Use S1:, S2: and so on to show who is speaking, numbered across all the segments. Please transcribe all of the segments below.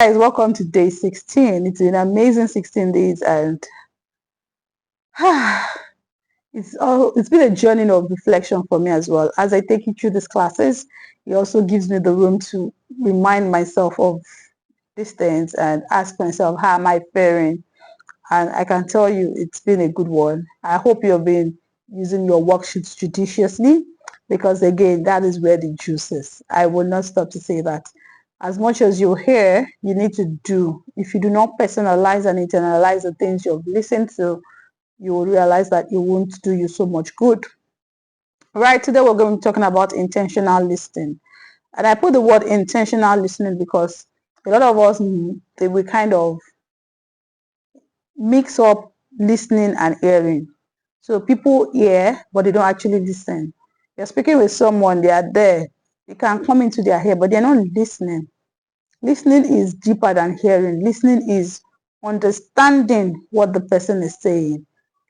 S1: Guys, welcome to day 16. It's an amazing 16 days, and it's been a journey of reflection for me as well. As I take you through these classes, it also gives me the room to remind myself of these things and ask myself, how am I faring? And I can tell you it's been a good one. I hope you've been using your worksheets judiciously, because again, that is where the juice is. I will not stop to say that. As much as you hear, you need to do. If you do not personalize and internalize the things you've listened to, you will realize that it won't do you so much good. Right, today we're going to be talking about intentional listening. And I put the word intentional listening because a lot of us, we kind of mix up listening and hearing. So people hear, but they don't actually listen. You're speaking with someone, they are there. It can come into their head, but they're not listening. Listening is deeper than hearing. Listening is understanding what the person is saying.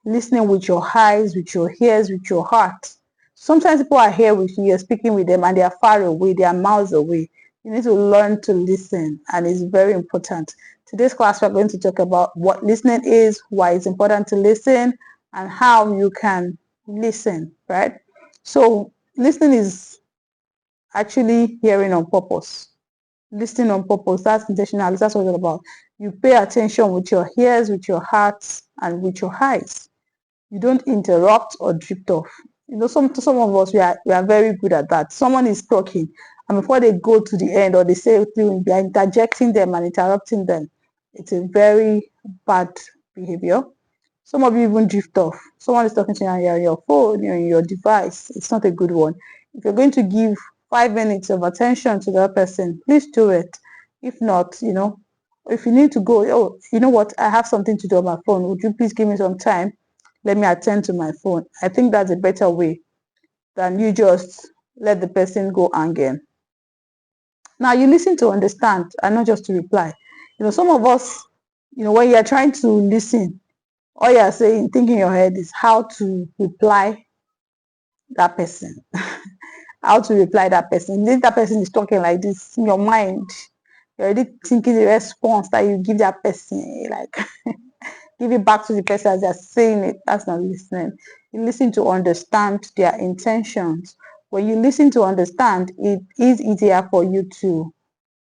S1: Listening with your eyes, with your ears, with your heart. Sometimes people are here with you, you're speaking with them, and they are far away, they are miles away. You need to learn to listen, and it's very important. Today's class, we're going to talk about what listening is, why it's important to listen, and how you can listen, right? So listening is actually hearing on purpose. Listening on purpose, that's intentional. That's what it's all about. You pay attention with your ears, with your hearts, and with your eyes. You don't interrupt or drift off. Some of us, we are very good at that. Someone is talking, and before they go to the end or they say thing, we are interjecting them and interrupting them. It's a very bad behavior. Some of you even drift off. Someone is talking to you and you're on your phone, you're on your device. It's not a good one. If you're going to give 5 minutes of attention to that person, please do it. If not, if you need to go, oh, you know what, I have something to do on my phone. Would you please give me some time? Let me attend to my phone. I think that's a better way than you just let the person go again. Now you listen to understand and not just to reply. Some of us, when you're trying to listen, all you're saying, thinking in your head is how to reply that person. How to reply that person. If that person is talking like this in your mind, you're already thinking the response that you give that person, like give it back to the person as they're saying it. That's not listening. You listen to understand their intentions. When you listen to understand, it is easier for you to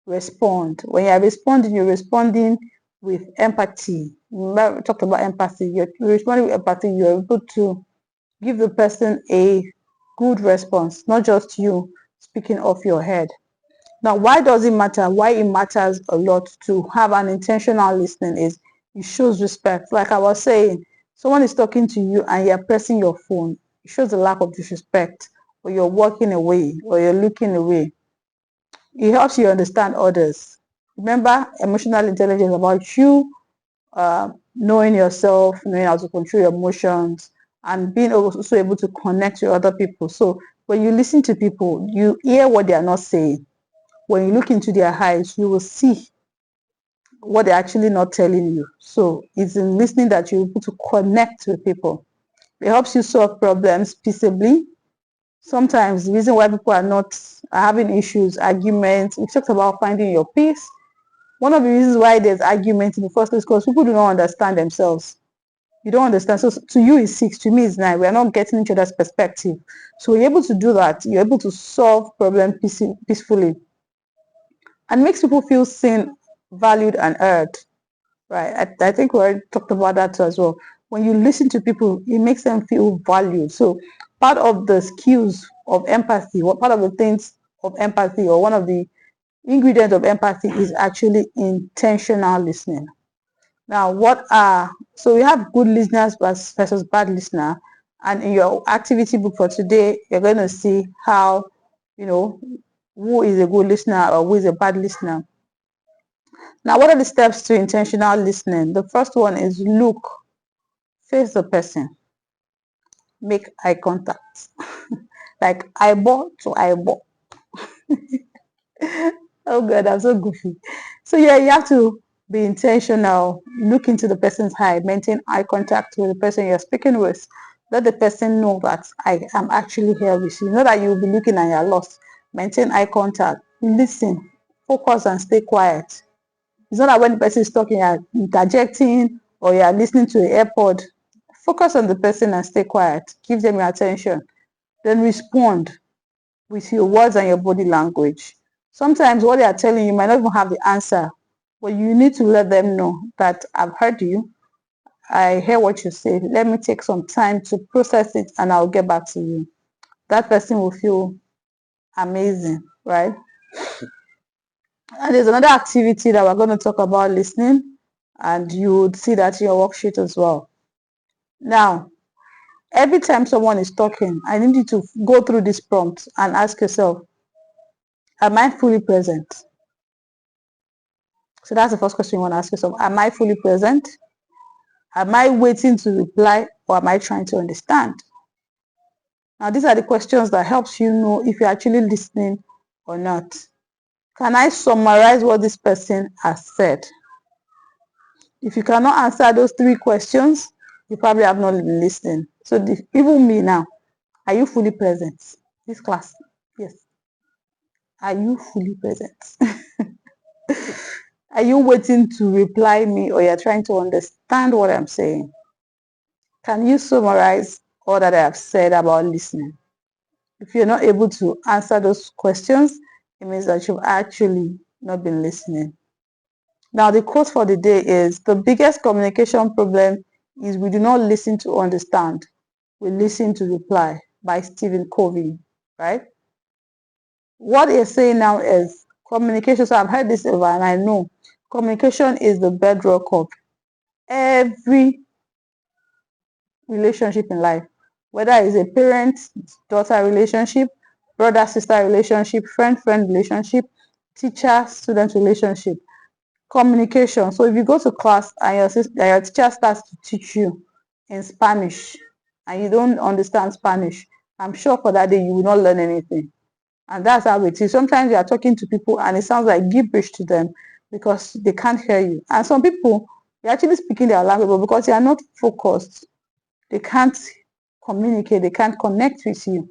S1: respond. When you're responding with empathy. Remember, we talked about empathy. You're responding with empathy. You're able to give the person a good response, not just you speaking off your head. Now, why does it matter? Why it matters a lot to have an intentional listening is it shows respect. Like I was saying, someone is talking to you and you're pressing your phone. It shows a lack of disrespect, or you're walking away, or you're looking away. It helps you understand others. Remember, emotional intelligence is about you knowing yourself, knowing how to control your emotions, and being also able to connect with other people. So when you listen to people, you hear what they are not saying. When you look into their eyes, you will see what they're actually not telling you. So it's in listening that you're able to connect with people. It helps you solve problems peaceably. Sometimes the reason why people are having issues, arguments, we talked about finding your peace. One of the reasons why there's arguments in the first place is because people do not understand themselves. You don't understand. So to you it's 6, to me it's 9. We're not getting each other's perspective. So you're able to do that. You're able to solve problems peacefully. And makes people feel seen, valued, and heard. Right. I think we already talked about that as well. When you listen to people, it makes them feel valued. So part of the skills of empathy, part of the things of empathy, or one of the ingredients of empathy is actually intentional listening. Now, so we have good listeners versus bad listener. And in your activity book for today, you're going to see how, who is a good listener or who is a bad listener. Now, what are the steps to intentional listening? The first one is look, face the person, make eye contact, like eyeball to eyeball. Oh God, I'm so goofy. So yeah, you have to be intentional. Look into the person's eye, maintain eye contact with the person you're speaking with. Let the person know that I am actually here with you. Not that you'll be looking and you're lost. Maintain eye contact. Listen, focus, and stay quiet. It's not that when the person is talking, you're interjecting or you're listening to an AirPod. Focus on the person and stay quiet. Give them your attention. Then respond with your words and your body language. Sometimes what they are telling you might not even have the answer, but you need to let them know that I've heard you. I hear what you say. Let me take some time to process it and I'll get back to you. That person will feel amazing, right? And there's another activity that we're going to talk about, listening, and you would see that in your worksheet as well. Now, every time someone is talking, I need you to go through this prompt and ask yourself, am I fully present? So that's the first question you want to ask yourself. Am I fully present? Am I waiting to reply, or am I trying to understand? Now, these are the questions that helps you know if you're actually listening or not. Can I summarize what this person has said? If you cannot answer those three questions, you probably have not been listening. So even me now, are you fully present? This class, yes. Are you fully present? Are you waiting to reply me, or you're trying to understand what I'm saying? Can you summarize all that I have said about listening? If you're not able to answer those questions, it means that you've actually not been listening. Now, the quote for the day is, the biggest communication problem is we do not listen to understand. We listen to reply, by Stephen Covey, right? What you're saying now is communication. So I've heard this over and I know communication is the bedrock of every relationship in life, whether it's a parent-daughter relationship, brother-sister relationship, friend-friend relationship, teacher-student relationship. Communication. So if you go to class and your teacher starts to teach you in Spanish and you don't understand Spanish, I'm sure for that day you will not learn anything. And that's how it is. Sometimes you are talking to people and it sounds like gibberish to them because they can't hear you. And some people, you're actually speaking their language, but because they are not focused, they can't communicate, they can't connect with you.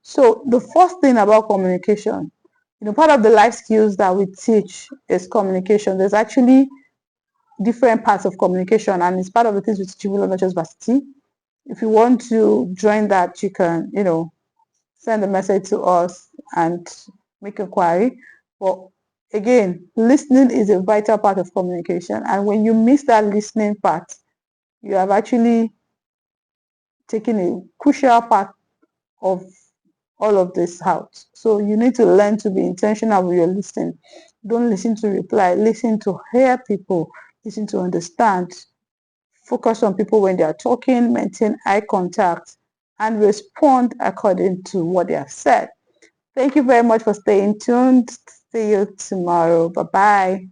S1: So the first thing about communication, part of the life skills that we teach is communication. There's actually different parts of communication, and it's part of the things we teach in Not Just Varsity. If you want to join that, you can, send a message to us and make inquiry. But again, listening is a vital part of communication, and when you miss that listening part, you have actually taken a crucial part of all of this out. So you need to learn to be intentional with your listening. Don't listen to reply. Listen to hear people. Listen to understand. Focus on people when they are talking. Maintain eye contact and respond according to what they have said. Thank you very much for staying tuned. See you tomorrow. Bye-bye.